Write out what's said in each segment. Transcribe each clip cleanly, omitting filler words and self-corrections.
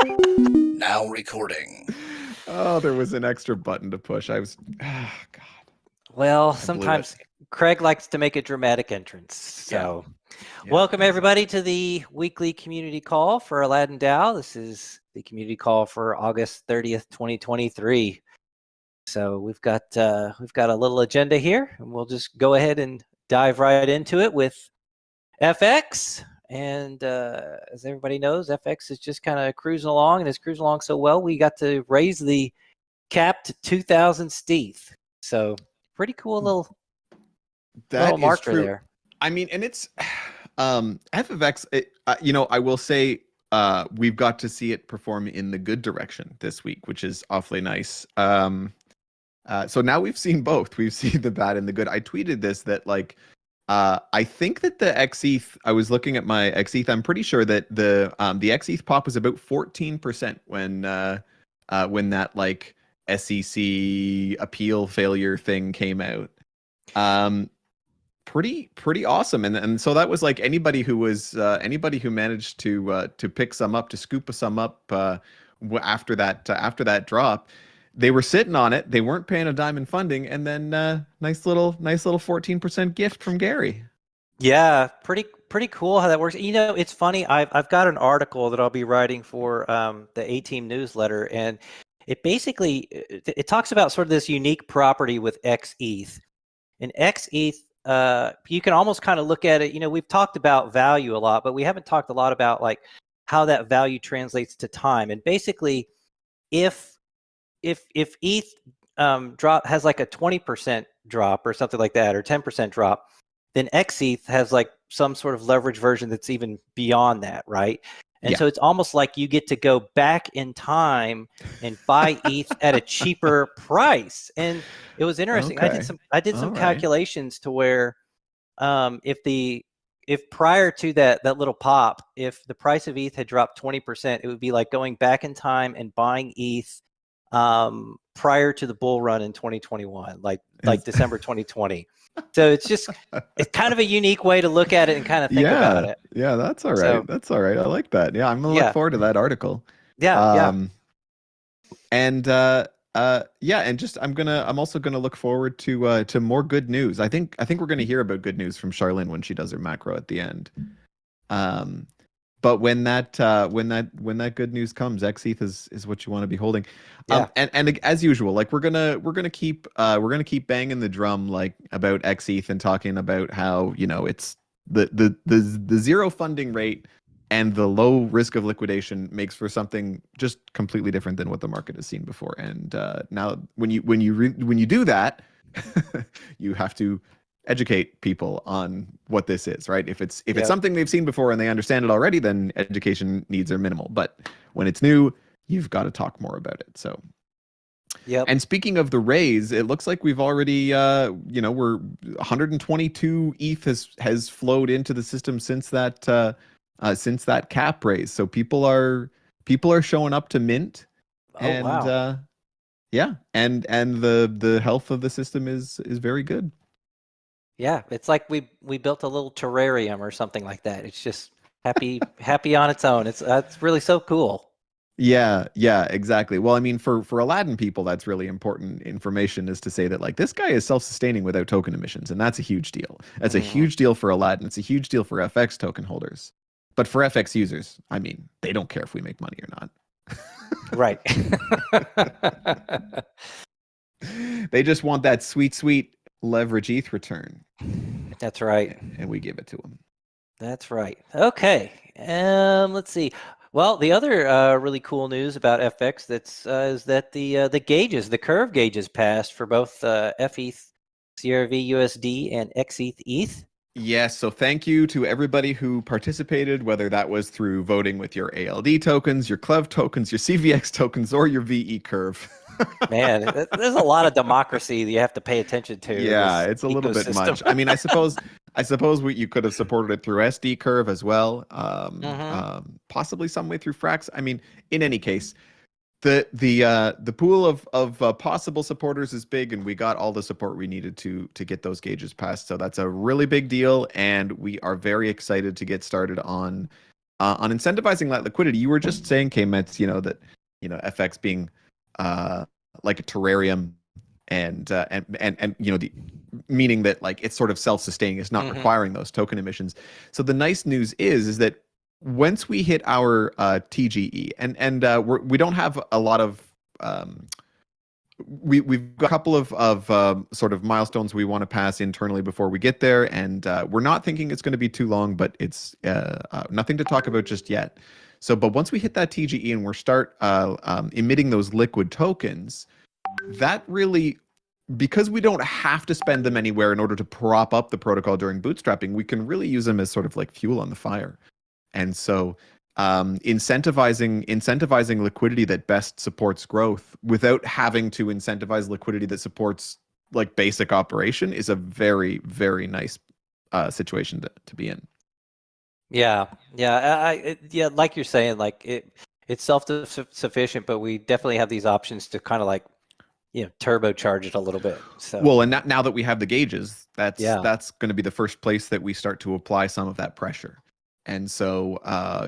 Now recording. Oh, there was an extra button to push. God, Well, I blew it. sometimes Craig likes to make a dramatic entrance. So, welcome everybody to the weekly community call for Aladdin DAO. This is the community call for August 30th, 2023. So we've got a little agenda here, and we'll just go ahead and dive right into it with FX. And as everybody knows, FX is just kind of cruising along, and it's cruising along so well, we got to raise the cap to 2,000 stETH. So pretty cool little marker true. there. I mean, and it's FFX. I will say we've got to see it perform in the good direction this week, which is awfully nice. So now we've seen both. We've seen the bad and the good. I tweeted this that I think that the XETH, I was looking at my XETH, I'm pretty sure that the XETH pop was about 14% when that SEC appeal failure thing came out. Pretty awesome. And so that was anybody who managed to pick some up, to scoop some up after that drop. They were sitting on it. They weren't paying a dime in funding, and then nice little 14% gift from Gary. Yeah, pretty cool how that works. You know, it's funny. I've got an article that I'll be writing for the A-Team newsletter, and it basically it talks about sort of this unique property with XETH. And XETH, you can almost kind of look at it. You know, we've talked about value a lot, but we haven't talked a lot about how that value translates to time. And basically, if ETH has a 20% drop or something like that, or 10% drop, then XETH has some sort of leverage version that's even beyond that, right? And so it's almost like you get to go back in time and buy ETH at a cheaper price. And it was interesting. Okay. I did some calculations to where if prior to that little pop, if the price of ETH had dropped 20%, it would be like going back in time and buying ETH prior to the bull run in 2021, like December 2020. So it's kind of a unique way to look at it and kind of think about it. Yeah, that's all right. So, that's all right. I like that. Yeah, I'm gonna look forward to that article. And just I'm also gonna look forward to more good news. I think we're gonna hear about good news from Charlene when she does her macro at the end. But when that good news comes, XETH is what you want to be holding. And as usual, we're gonna keep banging the drum about XETH and talking about how it's the zero funding rate and the low risk of liquidation makes for something just completely different than what the market has seen before. And now when you do that, you have to educate people on what this is, right? If it's something they've seen before and they understand it already, then education needs are minimal. But when it's new, you've got to talk more about it. So, And speaking of the raise, it looks like we've already, we're 122 ETH has flowed into the system since that cap raise. So people are showing up to mint. And the health of the system is very good. Yeah, it's like we built a little terrarium or something like that. It's just happy on its own. It's really so cool. Yeah, exactly. Well, I mean, for Aladdin people, that's really important information, is to say that this guy is self-sustaining without token emissions, and that's a huge deal. That's a huge deal for Aladdin. It's a huge deal for FX token holders. But for FX users, I mean, they don't care if we make money or not. Right. They just want that sweet leverage ETH return. That's right. And we give it to them. That's right. Okay. Let's see. Well, the other really cool news about FX is that the curve gauges passed for both FETH CRV USD and XETH ETH. Yes, so thank you to everybody who participated, whether that was through voting with your ALD tokens, your CLEV tokens, your CVX tokens, or your VE curve. Man, there's a lot of democracy that you have to pay attention to. Yeah, it's a little bit much. I mean, I suppose you could have supported it through SD curve as well. Possibly some way through Frax. I mean, in any case, the pool of possible supporters is big, and we got all the support we needed to get those gauges passed. So that's a really big deal, and we are very excited to get started on on incentivizing that liquidity, you were just saying, K-Mets, that FX being like a terrarium, and the meaning that like it's sort of self-sustaining, it's not requiring those token emissions. So the nice news is that once we hit our TGE, and we don't have a lot of we've got a couple of sort of milestones we want to pass internally before we get there, and we're not thinking it's going to be too long, but it's nothing to talk about just yet. So, but once we hit that TGE and we start emitting those liquid tokens, that really, because we don't have to spend them anywhere in order to prop up the protocol during bootstrapping, we can really use them as sort of like fuel on the fire. And so incentivizing liquidity that best supports growth without having to incentivize liquidity that supports like basic operation is a very, very nice situation to be in. Yeah, like you're saying, like it's self-sufficient, but we definitely have these options to kind of like turbocharge it a little bit. So well, and now that we have the gauges, that's going to be the first place that we start to apply some of that pressure. And so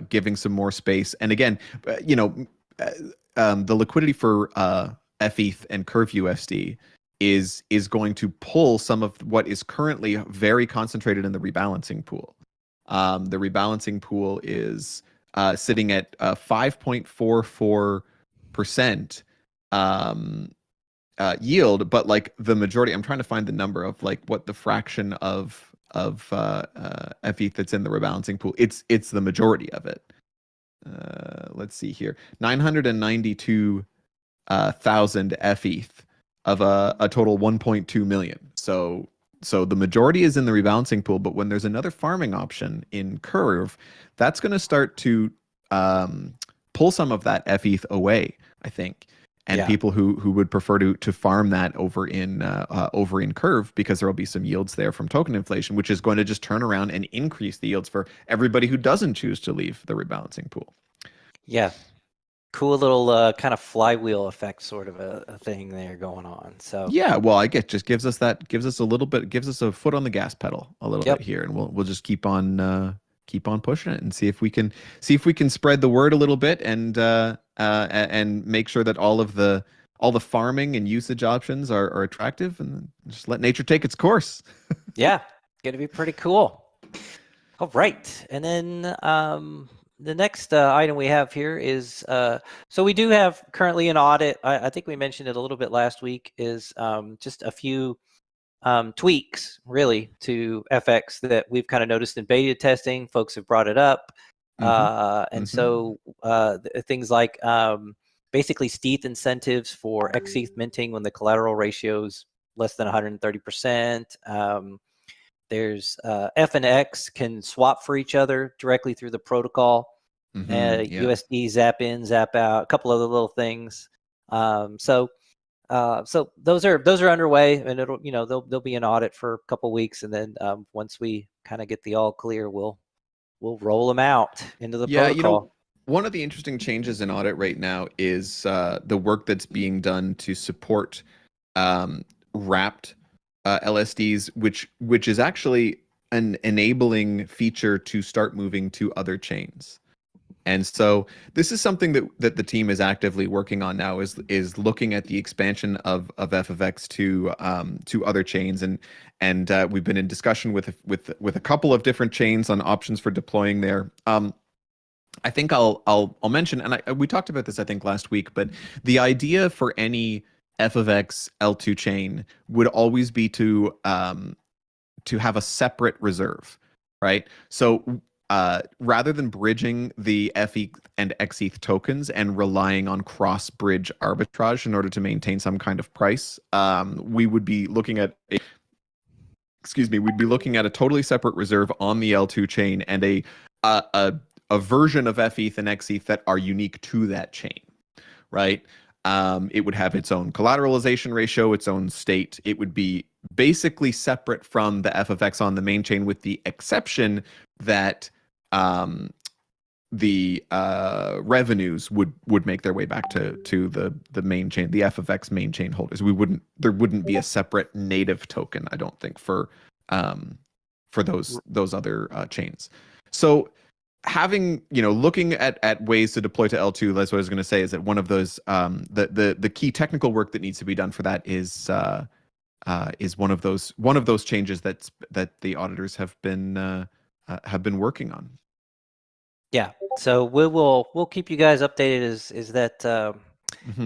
giving some more space. And again, the liquidity for FETH and Curve USD is going to pull some of what is currently very concentrated in the rebalancing pool. The rebalancing pool is sitting at 5.44% yield, but like the majority, I'm trying to find the number of like what the fraction of FETH that's in the rebalancing pool. It's the majority of it. Let's see here, 992,000 FETH of a total 1.2 million. So the majority is in the rebalancing pool, but when there's another farming option in Curve, that's going to start to pull some of that FETH away, I think. And people who would prefer to farm that over in Curve, because there will be some yields there from token inflation, which is going to just turn around and increase the yields for everybody who doesn't choose to leave the rebalancing pool. Yeah, cool little kind of flywheel effect sort of a thing there going on. So yeah, well, just gives us a little bit, gives us a foot on the gas pedal a little bit here, and we'll just keep on pushing it and see if we can spread the word a little bit, and make sure that all the farming and usage options are attractive, and just let nature take its course. Yeah, gonna be pretty cool. All right, and then the next item we have here is so we do have currently an audit. I think we mentioned it a little bit last week. Is just a few tweaks really to FX that we've kind of noticed in beta testing. Folks have brought it up. So things like basically stETH incentives for xETH minting when the collateral ratio is less than 130%. There's F and X can swap for each other directly through the protocol. USD zap in, zap out, a couple other little things. So those are underway, and it'll there'll be an audit for a couple weeks, and then once we kind of get the all clear, we'll roll them out into the protocol. One of the interesting changes in audit right now is the work that's being done to support wrapped LSDs, which is actually an enabling feature to start moving to other chains. And so this is something that the team is actively working on now, is looking at the expansion of FFX to other chains, and we've been in discussion with a couple of different chains on options for deploying there. I think I'll mention, and we talked about this I think last week, but the idea for any FFX L2 chain would always be to have a separate reserve, right? So rather than bridging the FETH and xETH tokens and relying on cross-bridge arbitrage in order to maintain some kind of price, we would be looking at a totally separate reserve on the L2 chain, and a version of FETH and xETH that are unique to that chain, right? It would have its own collateralization ratio, its own state. It would be basically separate from the FFX on the main chain, with the exception that the revenues would make their way back to the main chain, the FFX main chain holders. There wouldn't be a separate native token, I don't think, for those other chains. So having, looking at ways to deploy to L2, that's what I was going to say, is that one of those, the key technical work that needs to be done for that is one of those changes that the auditors have been working on. Yeah, so we'll keep you guys updated as that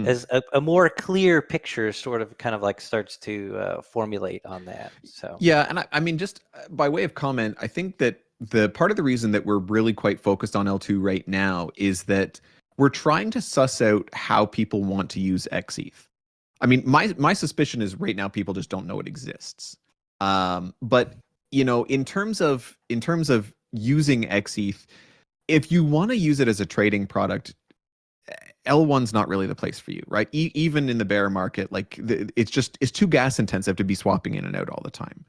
as a more clear picture sort of kind of like starts to formulate on that. So yeah, and I mean, just by way of comment, I think that the part of the reason that we're really quite focused on L2 right now is that we're trying to suss out how people want to use XETH. I mean, my suspicion is right now people just don't know it exists. But in terms of using XETH, if you want to use it as a trading product, L1's not really the place for you, right? Even in the bear market, like it's too gas intensive to be swapping in and out all the time.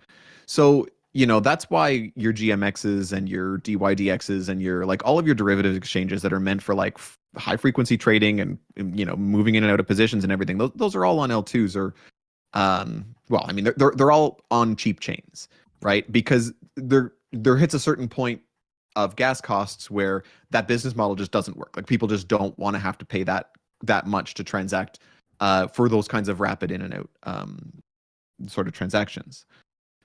So that's why your GMXs and your DYDXs and your like all of your derivative exchanges that are meant for like high frequency trading and moving in and out of positions and everything, those are all on L2s or well, I mean they're all on cheap chains, right? Because there hits a certain point of gas costs where that business model just doesn't work. Like people just don't want to have to pay that much to transact for those kinds of rapid in and out sort of transactions.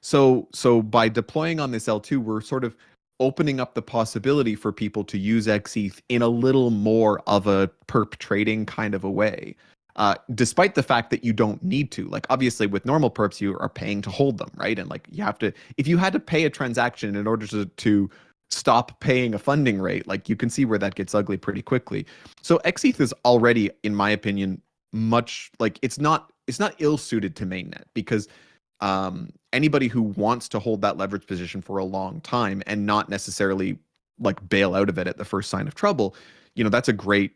So by deploying on this L2, we're sort of opening up the possibility for people to use XETH in a little more of a perp trading kind of a way. Despite the fact that you don't need to. Like obviously with normal perps you are paying to hold them, right? And like you have to, if you had to pay a transaction in order to stop paying a funding rate, like you can see where that gets ugly pretty quickly. So XETH is already, in my opinion, much like it's not ill suited to mainnet because anybody who wants to hold that leverage position for a long time and not necessarily like bail out of it at the first sign of trouble, that's a great,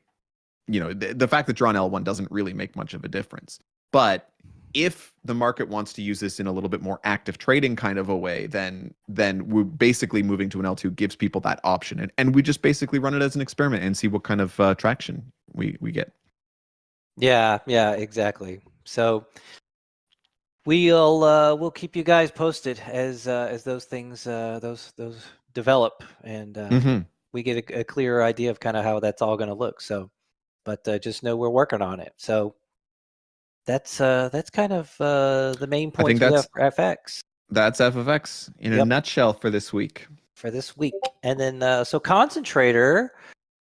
the fact that you're on L1 doesn't really make much of a difference. But if the market wants to use this in a little bit more active trading kind of a way, then we're basically moving to an L2 gives people that option. And we just basically run it as an experiment and see what kind of traction we get. Yeah, exactly. So we'll keep you guys posted as those things those develop and we get a clearer idea of kind of how that's all going to look. So, but just know we're working on it. So that's kind of the main point for FX. That's FFX in a nutshell for this week. And then so Concentrator,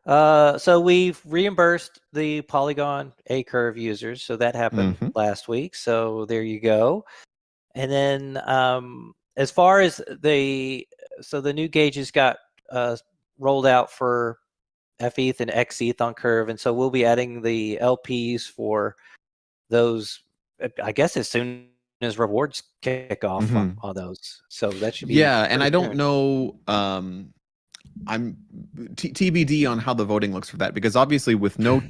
so we've reimbursed the Polygon A curve users, so that happened last week. So there you go. And then as far as the new gauges got rolled out for FETH and XETH on Curve, and so we'll be adding the LPs for those, I guess, as soon as rewards kick off on those. So that should be and I don't know. I'm TBD on how the voting looks for that, because obviously with no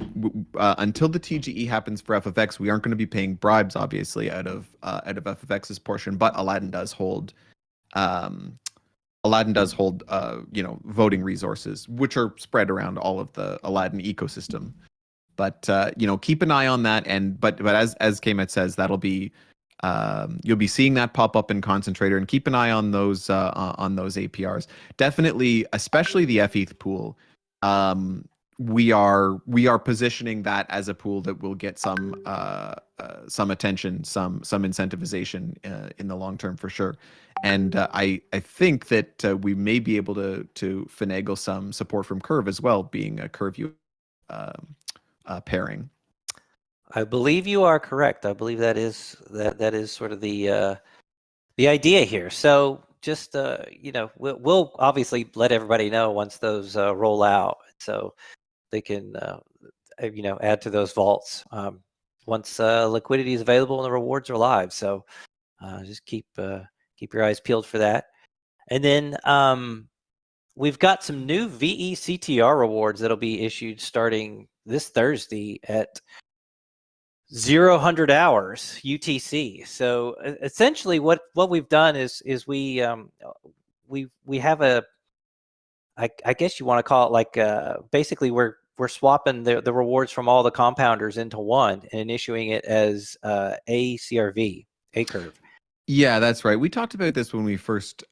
until the TGE happens for FFX, we aren't going to be paying bribes obviously out of FFX's portion, but Aladdin does hold voting resources which are spread around all of the Aladdin ecosystem. But keep an eye on that, but as Kmet says, that'll be you'll be seeing that pop up in Concentrator, and keep an eye on those APRs. Definitely, especially the FETH pool. We are positioning that as a pool that will get some attention, some incentivization in the long term for sure. And I think that we may be able to finagle some support from Curve as well, being a Curve pairing. I believe you are correct. I believe that is sort of the idea here. So just we'll obviously let everybody know once those roll out, so they can add to those vaults once liquidity is available and the rewards are live. So just keep your eyes peeled for that. And then we've got some new VECTR rewards that'll be issued starting this Thursday at 00 hours UTC. So essentially, what we've done is we have a, I guess you want to call it like basically we're swapping the rewards from all the compounders into one and issuing it as A CRV, A curve. Yeah, that's right. We talked about this when we first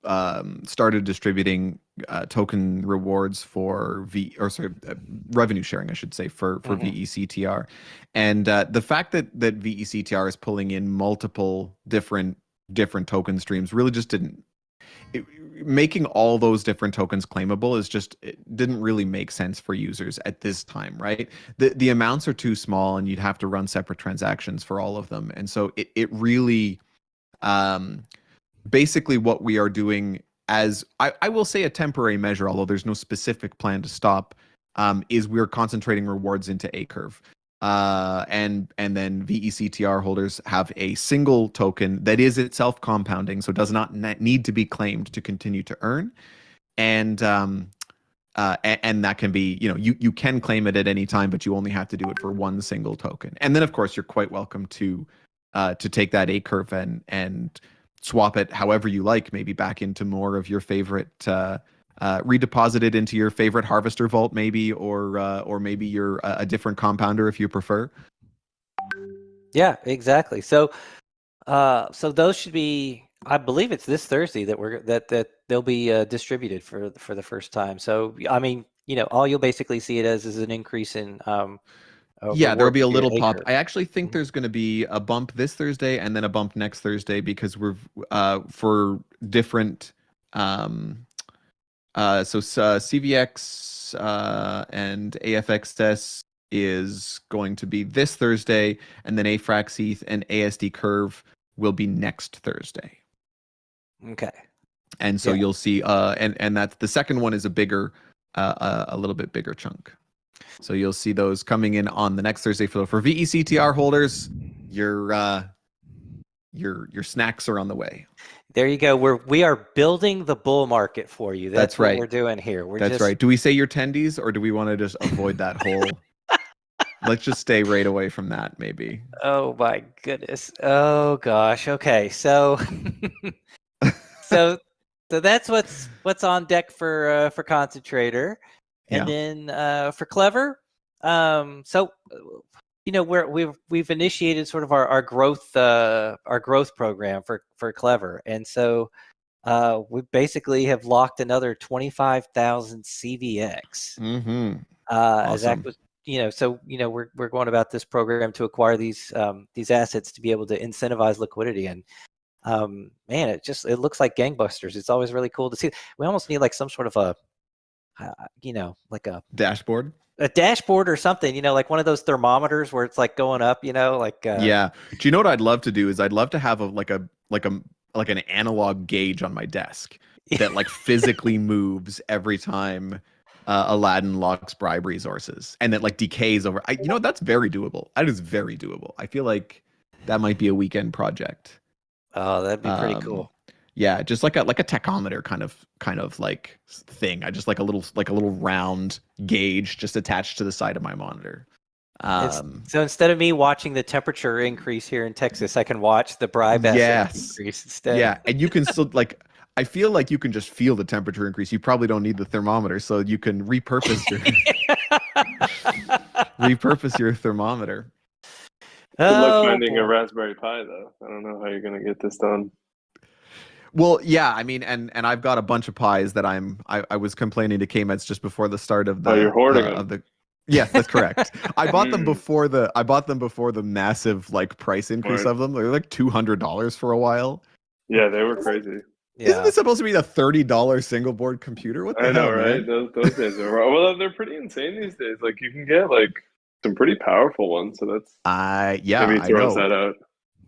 started distributing token rewards for revenue sharing, I should say, for VECTR, and the fact that VECTR is pulling in multiple different token streams really just didn't. Making all those different tokens claimable it didn't really make sense for users at this time, right? The amounts are too small, and you'd have to run separate transactions for all of them, and so it really, basically what we are doing, as I will say a temporary measure, although there's no specific plan to stop, is we're concentrating rewards into Acurve. And then VECTR holders have a single token that is itself compounding, so does not need to be claimed to continue to earn. And that can be, you can claim it at any time, but you only have to do it for one single token. And then, of course, you're quite welcome to take that Acurve and swap it however you like, maybe back into more of your favorite. Redeposit it into your favorite harvester vault, maybe, or maybe you're a different compounder if you prefer. Yeah, exactly. So those should be. I believe it's this Thursday that they'll be distributed for the first time. So I mean, all you'll basically see it as is an increase in. Yeah, there'll be a little pop. I actually think there's going to be a bump this Thursday and then a bump next Thursday, because we're for different. CVX and AFXS is going to be this Thursday, and then Afrax ETH and ASD Curve will be next Thursday. Okay. And so you'll see, and that's the second one is a little bit bigger chunk. So you'll see those coming in on the next Thursday. For VECTR holders, your snacks are on the way. There you go. We are building the bull market for you. That's right. What we're doing here. That's right. Do we say your tendies, or do we want to just avoid that whole? Let's just stay right away from that, maybe. Oh my goodness. Oh gosh. Okay. So, so that's what's on deck for Concentrator, and then for Clever. We've initiated sort of our growth program for Clever, and so we basically have locked another 25,000 CVX. Mm-hmm. As Zach was, we're going about this program to acquire these assets to be able to incentivize liquidity, and man, it looks like gangbusters. It's always really cool to see. We almost need like some sort of a like a dashboard. A dashboard or something, like one of those thermometers where it's like going up, yeah. Do you know what I'd love to do is I'd love to have an analog gauge on my desk that like physically moves every time Aladdin locks bribe resources, and that like decays over. That's very doable. That is very doable. I feel like that might be a weekend project. Oh, that'd be pretty cool. Yeah, just like a tachometer kind of like thing. I just like a little round gauge just attached to the side of my monitor. So instead of me watching the temperature increase here in Texas, I can watch the bribe increase instead. Yeah, and you can still I feel like you can just feel the temperature increase. You probably don't need the thermometer, so you can repurpose your thermometer. Good luck finding a Raspberry Pi, though. I don't know how you're going to get this done. Well, yeah, I mean, and I've got a bunch of pies that I was complaining to K-Meds just before the start of the. Oh, you're hoarding them. Yes, that's correct. I bought them before the massive like price increase of them. They were like $200 for a while. Yeah, they were crazy. Yeah. Isn't this supposed to be a $30 single board computer? What the hell, know, right? Those days are well, they're pretty insane these days. Like you can get like some pretty powerful ones. So that's maybe throws that out.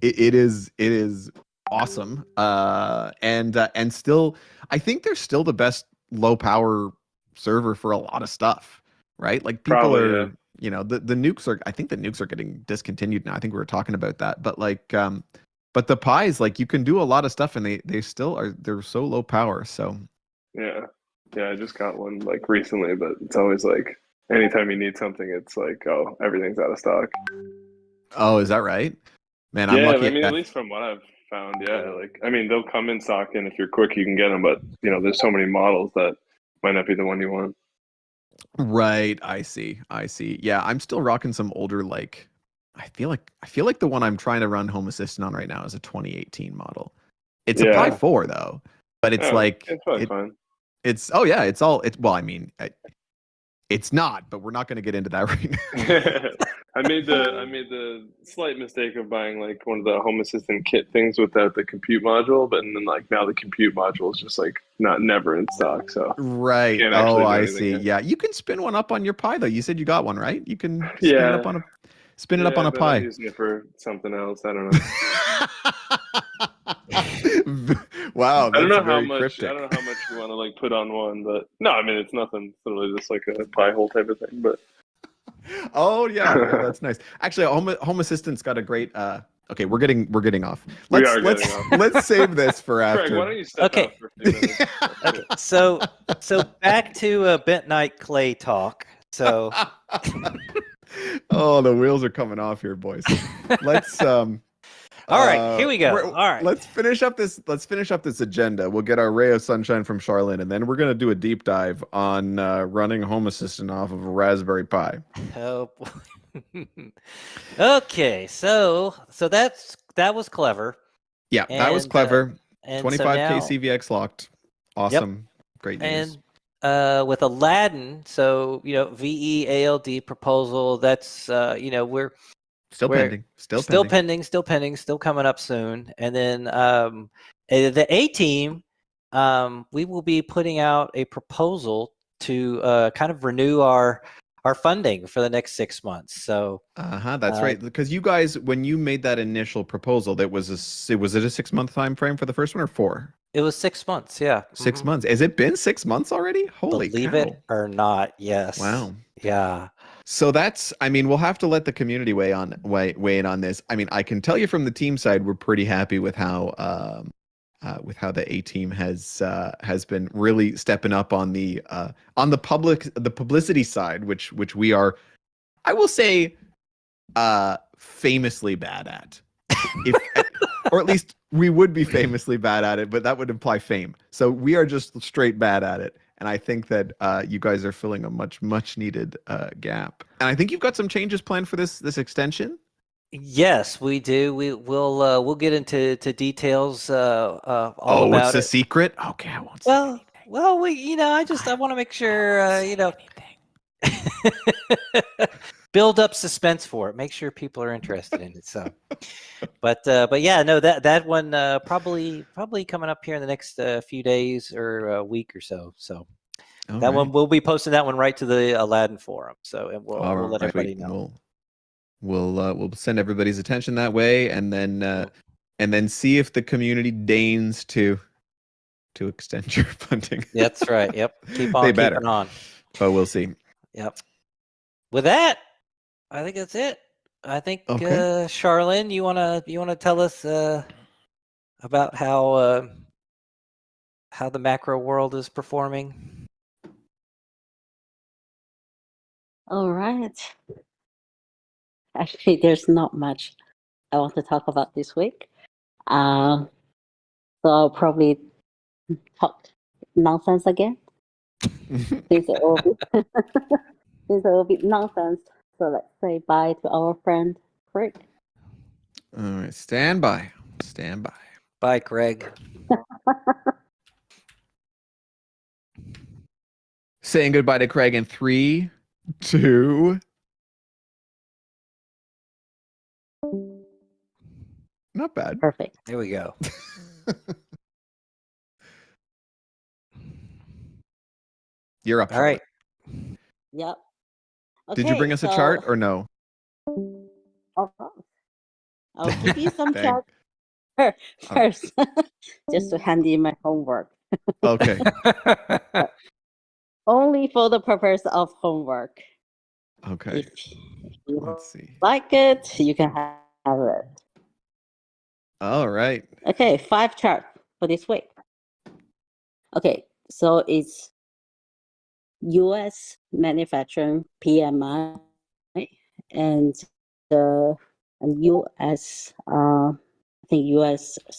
It is awesome. And still, I think they're still the best low power server for a lot of stuff, right? Like people the nukes are. I think the nukes are getting discontinued now. I think we were talking about that, but like, but the pies, like you can do a lot of stuff, and they still are. They're so low power. So yeah, I just got one like recently, but it's always like anytime you need something, it's like everything's out of stock. Oh, is that right? Man, I'm lucky. I mean, at least from what I've found, they'll come in stock, and if you're quick, you can get them. But there's so many models that might not be the one you want. Right. I see. Yeah, I'm still rocking some older like. I feel like the one I'm trying to run Home Assistant on right now is a 2018 model. It's a Pi 4 though. but it's like it's probably fine. It's it's all well. I mean, it's not, but we're not going to get into that right now. I made the slight mistake of buying like one of the Home Assistant kit things without the compute module, but then like now the compute module is just like never in stock. So right. Oh, I see. Yet. Yeah, you can spin one up on your Pi though. You said you got one, right? You can spin it up on a Pi. I'm using it for something else. I don't know. Wow, I don't know how much. I don't know how much you want to like put on one, but no, I mean it's nothing. It's literally just like a Pi hole type of thing. But oh yeah, that's nice. Actually, Home Assistant's got a great. Okay, we're getting off. Let's save this for after. Craig, why don't you step out for a few minutes? Okay, so back to Bentonite Clay talk. So, oh, the wheels are coming off here, boys. Let's All right, here we go. All right, let's finish up this agenda. We'll get our ray of sunshine from Charlene, and then we're gonna do a deep dive on running Home Assistant off of a Raspberry Pi. Oh boy. Okay, so that was clever. Yeah, that was clever. 25K CVX locked. Awesome. Yep. Great news. And with Aladdin, so VEALD proposal. That's we're Still pending. Still coming up soon. And then the A team, we will be putting out a proposal to kind of renew our funding for the next 6 months. So that's right. Because you guys, when you made that initial proposal, was it a 6 month time frame for the first one or 4? It was 6 months, yeah. 6 months. Has it been 6 months already? Holy Believe cow. it or not, yes. Wow. Yeah. So we'll have to let the community weigh in on this. I mean, I can tell you from the team side, we're pretty happy with how the A team has been really stepping up on the publicity side, which we are, I will say, famously bad at. Or at least we would be famously bad at it, but that would imply fame. So we are just straight bad at it. And I think that you guys are filling a much needed gap. And I think you've got some changes planned for this extension. Yes, we do. We'll get into details. All about it's a secret. Okay, I won't say anything. Well, I want to make sure build up suspense for it. Make sure people are interested in it. So, but yeah, no, that one probably coming up here in the next few days or a week or so. So one we'll be posting that one right to the Aladdin forum. So and we'll let everybody know. We'll send everybody's attention that way, and then see if the community deigns to extend your funding. That's right. Yep. Keep on keeping on. But we'll see. Yep. With that, I think that's it. I think Charlene, you wanna tell us about how the macro world is performing? All right. Actually, there's not much I want to talk about this week. So I'll probably talk nonsense again. Things are all be nonsense. So let's say bye to our friend Craig. All right, stand by. Bye, Craig. Saying goodbye to Craig in 3, 2. Not bad. Perfect. There we go. You're up. All right. Yep. Okay, did you bring us a chart or no? Of course. I'll give you some chart first, just to hand in my homework. Okay. Only for the purpose of homework. Okay. If you Let's see. like it, you can have it. All right. Okay, 5 charts for this week. Okay, so it's U.S. manufacturing PMI and U.S. I think U.S.